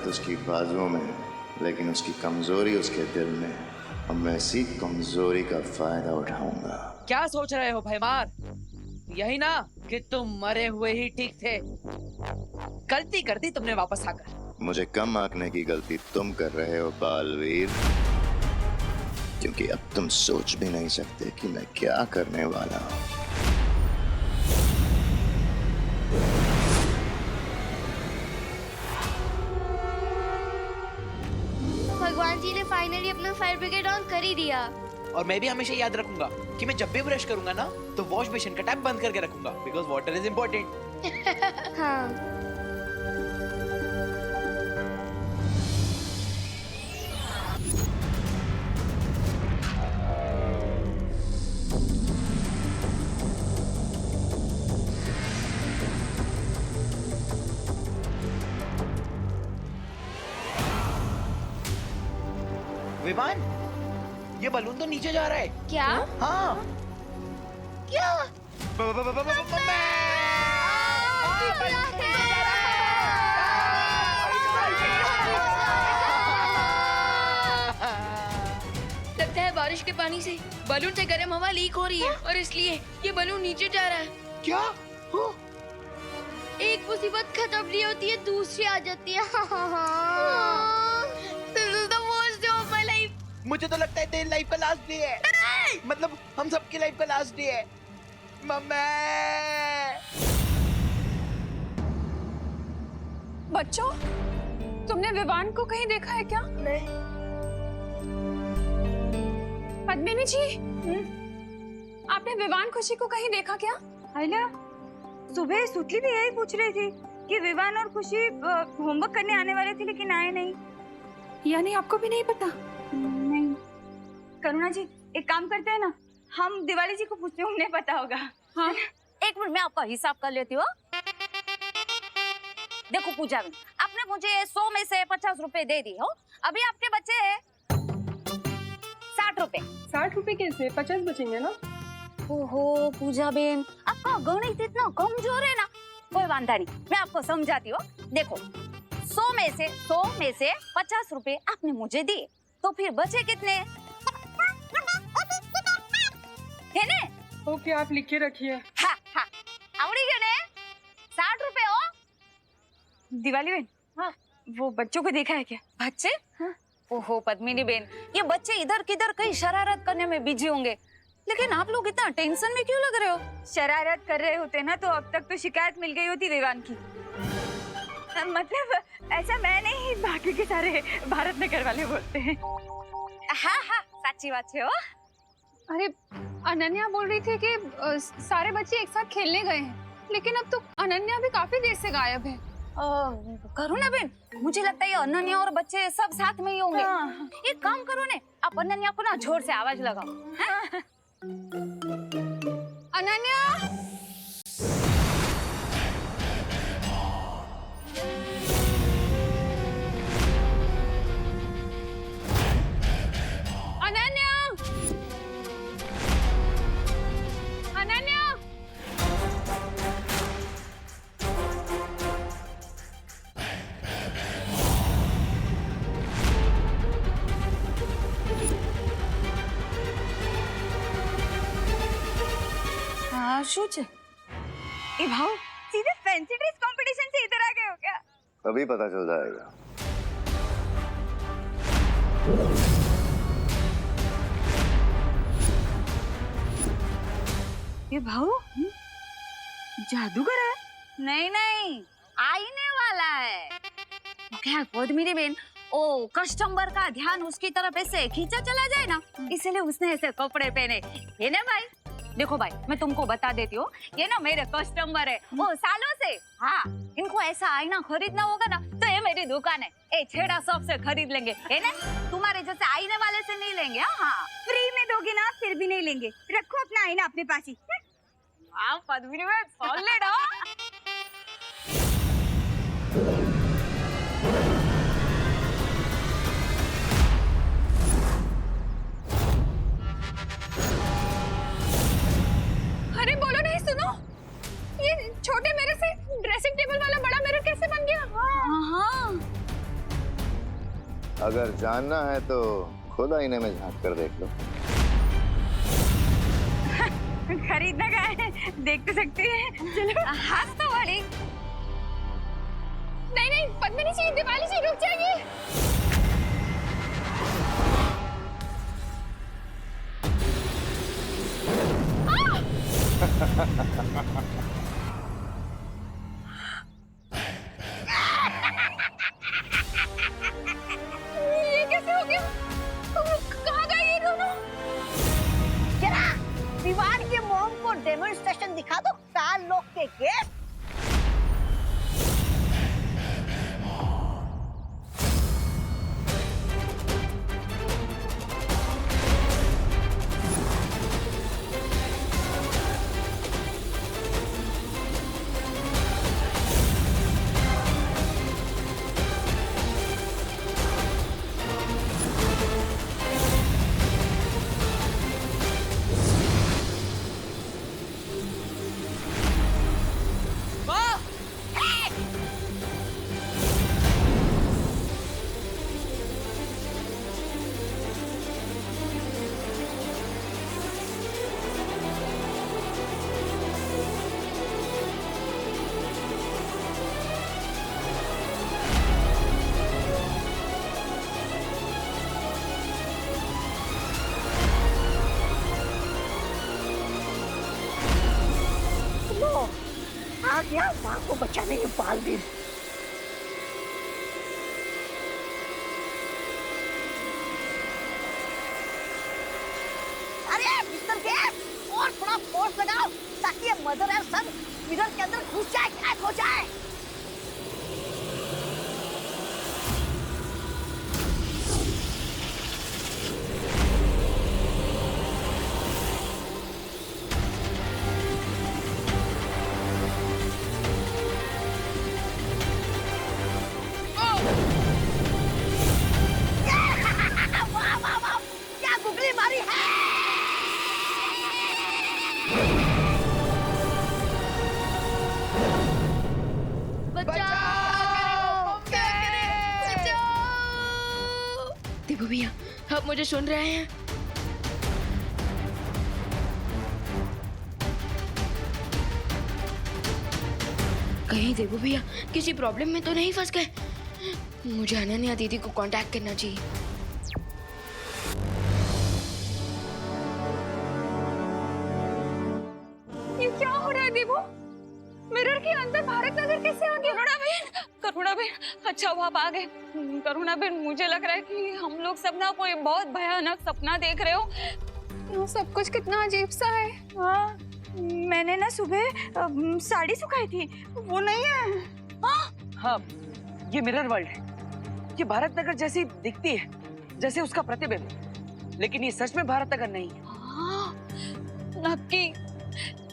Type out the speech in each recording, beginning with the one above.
उसकी बाजुओं में, लेकिन उसकी कमजोरी उसके दिल में। अब मैं इसी कमजोरी का फायदा उठाऊंगा। क्या सोच रहे हो भैमार? यही ना कि तुम मरे हुए ही ठीक थे। गलती कर दी तुमने वापस आकर। मुझे कम आंकने की गलती तुम कर रहे हो बालवीर, क्योंकि अब तुम सोच भी नहीं सकते कि मैं क्या करने वाला हूँ। भगवान जी ने फाइनली अपना फायर ब्रिगेड ऑन कर ही दिया। और मैं भी हमेशा याद रखूंगा कि मैं जब भी ब्रश करूंगा ना तो वॉश बेसिन का टैप बंद करके रखूंगा, बिकॉज वाटर इज इम्पोर्टेंट। हाँ। विमान, ये बलून तो नीचे जा रहा है। क्या? हाँ। क्या? लगता है बारिश के पानी से बलून से गर्म हवा लीक हो रही है और इसलिए ये बलून नीचे जा रहा है। क्या? एक मुसीबत खत्म नहीं होती है, दूसरी आ जाती है। This is the worst day of my life. मुझे तो लगता है तेरी लाइफ का लास्ट डे है। मतलब हम सबकी लाइफ का लास्ट डे है। मम्मी। बच्चों, तुमने विवान को कहीं देखा है क्या? नहीं। पद्मिनी जी, आपने विवान खुशी को कहीं देखा क्या? आइला, सुबह सुतली भी यही पूछ रही थी कि विवान और खुशी होमवर्क करने आने वाले थे लेकिन आए नहीं। यानी आपको भी नहीं पता? नहीं। करुणा जी, एक काम करते हैं ना, हम दिवाली जी को पूछते हैं, उन्हें पता होगा। हाँ। एक मिनट, मैं आपका हिसाब कर लेती हूँ। देखो पूजा, आपने मुझे 100 में से 50 रुपए दे दी हो। अभी आपके बचे 60 रुपए। 60 रुपए कैसे? 50 बचेंगे ना? ओहो पूजा बेन, आपका गणित इतना कमजोर है ना। कोई वांधा नहीं, मैं आपको समझाती हूँ। देखो 100 में से 50 रुपए आपने मुझे दिए, तो फिर बचे कितने? है ने? ओके, आप लिखे रखिए। हाँ हाँ, आवड़ी गए ने? 60 रुपए हो। दिवाली बहन, हाँ, वो बच्चों को देखा है क्या? बच्चे? हाँ। ओहो पद्मिनी बेन, ये बच्चे इधर किधर कहीं शरारत करने में बिजी होंगे, लेकिन आप लोग इतना टेंशन में क्यों लग रहे हो? शरारत कर रहे होते ना तो अब तक तो शिकायत मिल गई होती विवान की। मतलब ऐसा मैं नहीं, बाकी के सारे भारत नगर वाले बोलते हैं। हाँ हाँ, सच्ची बात है। अरे अनन्या बोल रही थी कि सारे बच्चे एक साथ खेलने गए हैं, लेकिन अब तो अनन्या भी काफी देर से गायब है। करुणा बेन, मुझे लगता है ये अनन्या और बच्चे सब साथ में ही होंगे। हाँ। एक काम करो ने, आप अनन्या को ना जोर से आवाज लगाओ। हाँ? अनन्या, अनन्या, अनन्या। हाँ શું છે? ए भाव, सीधे फैंसी ड्रेस कंपटीशन से इधर आ गए हो क्या? अभी पता चल जाएगा। ए भाव, जादूगर है? नहीं नहीं, आईने वाला है। क्या पद्मिनी बेन, ओ कस्टमर का ध्यान उसकी तरफ ऐसे खींचा चला जाए ना, इसलिए उसने ऐसे कपड़े पहने। ये ना भाई, देखो भाई, मैं तुमको बता देती हूँ, ये ना मेरे कस्टमर है वो सालों से। हाँ, इनको ऐसा आईना खरीदना होगा ना तो ये मेरी दुकान है, ए छेड़ा शॉप से खरीद लेंगे, है ना? तुम्हारे जैसे आईने वाले से नहीं लेंगे। हाँ, फ्री में दोगे ना, फिर भी नहीं लेंगे। रखो अपना आईना अपने पास ही। हाँ पद्मिनी बेन, सॉलिड हो। अरे बोलो नहीं, सुनो, ये छोटे मिरर से ड्रेसिंग टेबल वाला बड़ा मिरर कैसे बन गया? हाँ, अगर जानना है तो खुद आईने में झांक कर देख लो। खरीदना का है, देख तो सकते हैं। चलो हाथ तो वाली। नहीं नहीं पद्मिनी जी, दिवाली जी रुक जाइए। ये कैसे हो गया? कहाँ गए ये दोनों? जरा दीवार के मोम को डेमोन्स्ट्रेशन दिखा दो 4 लोग के गेस्ट। आ गया माँ को बचाने के बालवीर। अरे मिस्टर गेट, और थोड़ा फोर्स लगाओ ताकि ये मदर और सन मिरर के अंदर घुस जाए, क्रैक हो जाए। वाह वाह वाह, क्या गुगली मारी है। देवू भैया, आप मुझे सुन रहे हैं? कहीं देवू भैया किसी प्रॉब्लम में तो नहीं फंस गए? मुझे अनन्या दीदी को कांटेक्ट करना चाहिए। ये क्या हो रहा है देवू? मिरर के अंदर भारत नगर कैसे आ गया? करुणा बहन, अच्छा हुआ आप आ गए। करुणा बहन, मुझे लग रहा है कि हम लोग सब ना कोई बहुत भयानक सपना देख रहे हो। ये सब कुछ कितना अजीब सा है। हाँ, मैंने ना सुबह साड़ी सुखाई थी, वो नहीं है। हाँ, ये मिरर वर्ल्ड है। ये भारत नगर जैसी दिखती है, जैसे उसका प्रतिबिंब, लेकिन ये सच में भारत नगर नहीं है। नक्की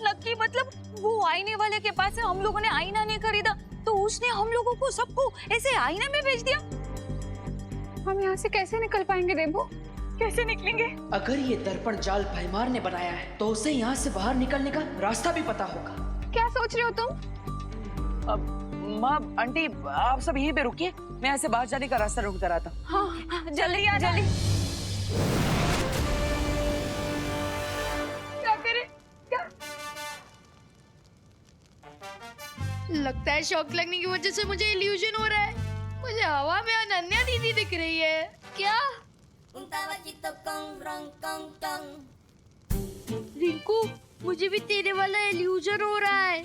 नक्की, मतलब वो आईने वाले के पास से हम लोगों ने आईना नहीं खरीदा तो उसने हम लोगों को सबको ऐसे आईने में भेज दिया। हम यहाँ से कैसे निकल पाएंगे देवू? कैसे निकलेंगे? अगर ये दर्पण जाल भैमार ने बनाया है तो उसे यहाँ से बाहर निकलने का रास्ता भी पता होगा। क्या सोच रहे हो तुम? माँ, आंटी, आप सब यहीं पे रुकिए, मैं यहाँ से बाहर जाने का रास्ता ढूंढ कर आता हूँ। हाँ, जल्दी आ जल्दी। क्या करें? क्या? लगता है शॉक लगने की वजह से मुझे इल्यूजन हो रहा है। मुझे हवा में अनन्या दीदी दिख रही है। क्या? रिंकू, मुझे भी तेरे वाला इल्यूजन हो रहा है।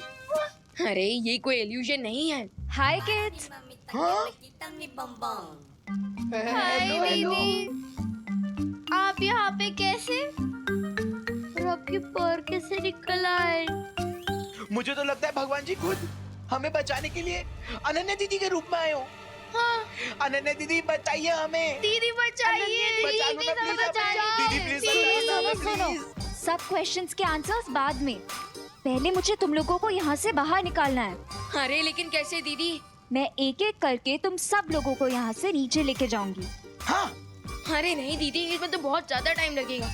अरे ये कोई इल्यूजन नहीं है। हाय किड्स। हाय दीदी, आप यहाँ पे कैसे? और आपके पैर कैसे निकल आए? मुझे तो लगता है भगवान जी खुद हमें बचाने के लिए अनन्या दीदी के रूप में आए हो। हाँ। अनन्या दीदी बताइए हमें। दीदी बचाइए, बचा लो ना प्लीज हमें। दीदी प्लीज बचा लो ना प्लीज। सब क्वेश्चंस के आंसर्स बाद में, पहले मुझे तुम लोगों को यहाँ से बाहर निकालना है। अरे लेकिन कैसे दीदी? मैं एक एक करके तुम सब लोगों को यहाँ से नीचे लेके जाऊंगी। हाँ। अरे नहीं दीदी, इसमें तो बहुत ज्यादा टाइम लगेगा।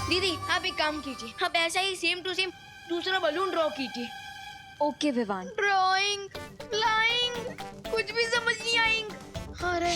दीदी आप एक काम कीजिए, आप ऐसा ही सेम टू सेम दूसरा बलून ड्रॉ कीजिए। ओके विवान। ड्राइंग, फ्लाइंग, कुछ भी समझ नहीं आएंगे। अरे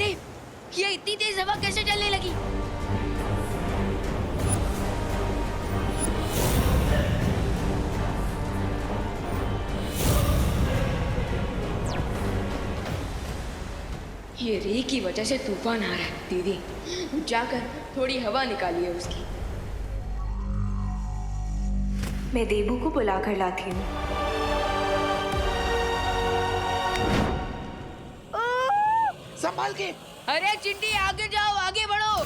अरे ये इतनी तेज हवा कैसे चलने लगी? ये रे की वजह से तूफान आ रहा है। दीदी जाकर थोड़ी हवा निकालिए उसकी। मैं देबू को बुला कर लाती हूँ। संभाल के। अरे चिंटी आगे जाओ, आगे बढ़ो।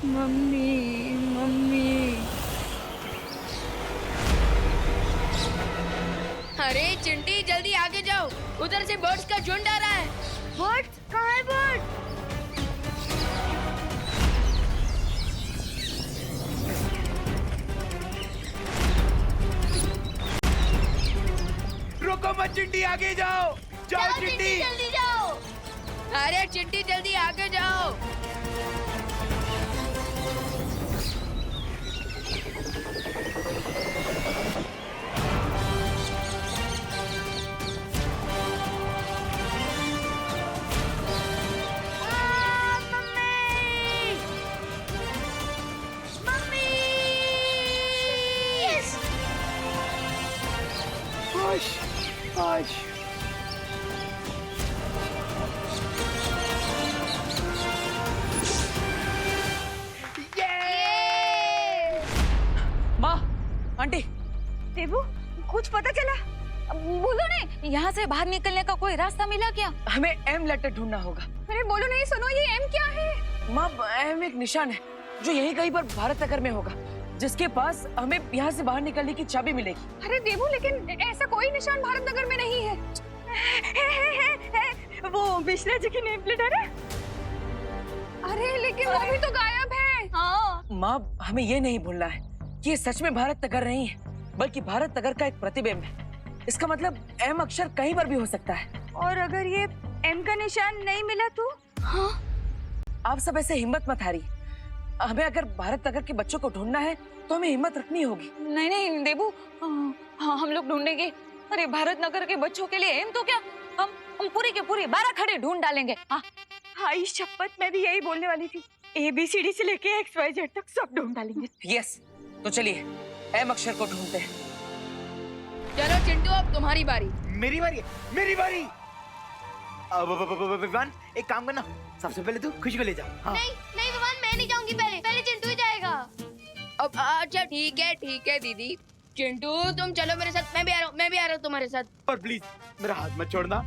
Mummy mummy. अरे चिंटी जल्दी आगे जाओ, उधर से बर्ड्स का झुंड आ रहा है। बर्ड्स? कहाँ है बर्ड? रुको मत चिंटी, आगे जाओ। जाओ चिंटी। जल्दी जाओ। अरे चिंटी जल्दी आगे जाओ। आज माँ, आंटी, देबू कुछ पता चला? बोलो ने, यहाँ से बाहर निकलने का कोई रास्ता मिला क्या? हमें एम लेटर ढूंढना होगा। अरे बोलो नहीं, सुनो, ये एम क्या है? माँ, एम एक निशान है जो यहीं कहीं पर भारत नगर में होगा, जिसके पास हमें यहाँ से बाहर निकलने की चाबी मिलेगी। अरे देबू, लेकिन ऐसा कोई निशान भारत नगर में नहीं है। वो मिश्रा जी की नेम प्लेट है ना? अरे लेकिन वो भी तो गायब है। हाँ। माँ, हमें ये नहीं भूलना है कि ये सच में भारत नगर नहीं है, बल्कि भारत नगर का एक प्रतिबिंब है। इसका मतलब एम अक्षर कहीं पर भी हो सकता है। और अगर ये एम का निशान नहीं मिला तो? हाँ? आप सब ऐसे हिम्मत मत हारिए। हमें अगर भारत नगर के बच्चों को ढूंढना है तो हमें हिम्मत रखनी होगी। नहीं नहीं देबू, हाँ हम लोग ढूंढेंगे। अरे भारत नगर के बच्चों के लिए एम तो क्या, हम पूरी के पूरी 12 खड़े ढूंढ डालेंगे। हाँ इस शपथ मैं भी यही बोलने वाली थी। ABCD से लेके XYZ तक सब ढूंढ डालेंगे। यस, तो चलिए एम अक्षर को ढूंढते हैं। चलो चिंटू, अब तुम्हारी बारी। मेरी बारी है, मेरी बारी। विवान, एक काम करना, सबसे पहले तू खुशी को ले जा। हाँ। नहीं नहीं विवान, मैं नहीं जाऊंगी, पहले चिंटू ही जाएगा। अब अच्छा ठीक है दीदी। चिंटू तुम चलो मेरे साथ, मैं भी आ रहा हूँ तुम्हारे साथ। और प्लीज मेरा हाथ मत छोड़ना।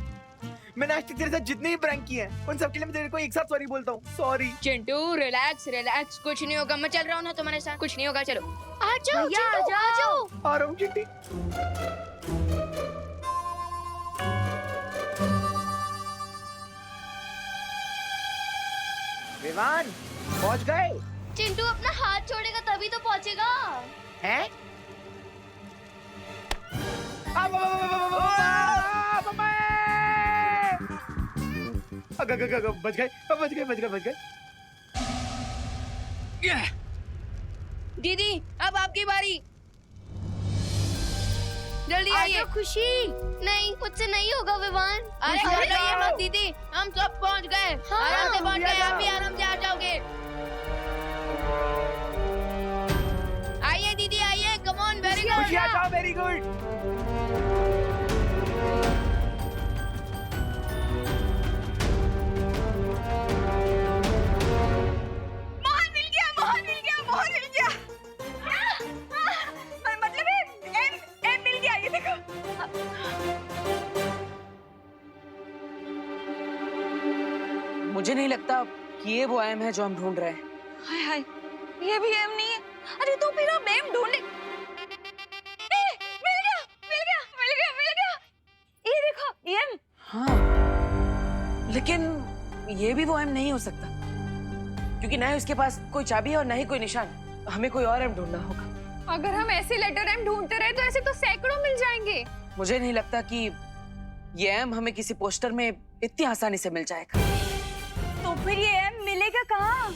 मैंने आज तक तेरे साथ जितने भी प्रैंक किए हैं उन सब के लिए मैं तेरे को एक साथ सॉरी बोलता हूँ। सॉरी चिंटू, रिलैक्स, कुछ नहीं होगा। मैं चल रहा हूँ ना तुम्हारे साथ, कुछ नहीं होगा। चलो आ जाओ भैया, चिंटू, आ जाओ। आ रहा हूँ चिंटी। विवान पहुंच गए? चिंटू अपना हाथ छोड़ेगा तभी तो पहुंचेगा। हैं? बच गए। दीदी अब आपकी बारी, जल्दी आइए। खुशी नहीं, मुझसे नहीं होगा विवान। अरे घबराइए मत दीदी, हम सब पहुंच गए। हाँ, आराम से पहुंच गए, आप भी आराम से आ जाओगे। आइए दीदी आइए, कम ऑन, वेरी गुड। खुशी आ जाओ, वेरी गुड। मोहन मिल गया। मतलब एम मिल गया, ये देखो। मुझे नहीं लगता कि ये वो एम है जो हम ढूंढ रहे हैं। हाय हाय, ये भी एम नहीं है। अरे तो फिर हम एम ढूंढे। मिल गया। ये देखो एम। हाँ, लेकिन ये भी वो एम नहीं हो सकता, क्योंकि ना ही उसके पास कोई चाबी है और ना ही कोई निशान। हमें कोई और एम ढूंढना होगा। अगर हम ऐसे लेटर एम ढूंढते रहे तो ऐसे तो सैकड़ों मिल जाएंगे। मुझे नहीं लगता कि ये एम हमें किसी पोस्टर में इतनी आसानी से मिल जाएगा। तो फिर ये एम मिलेगा कहाँ?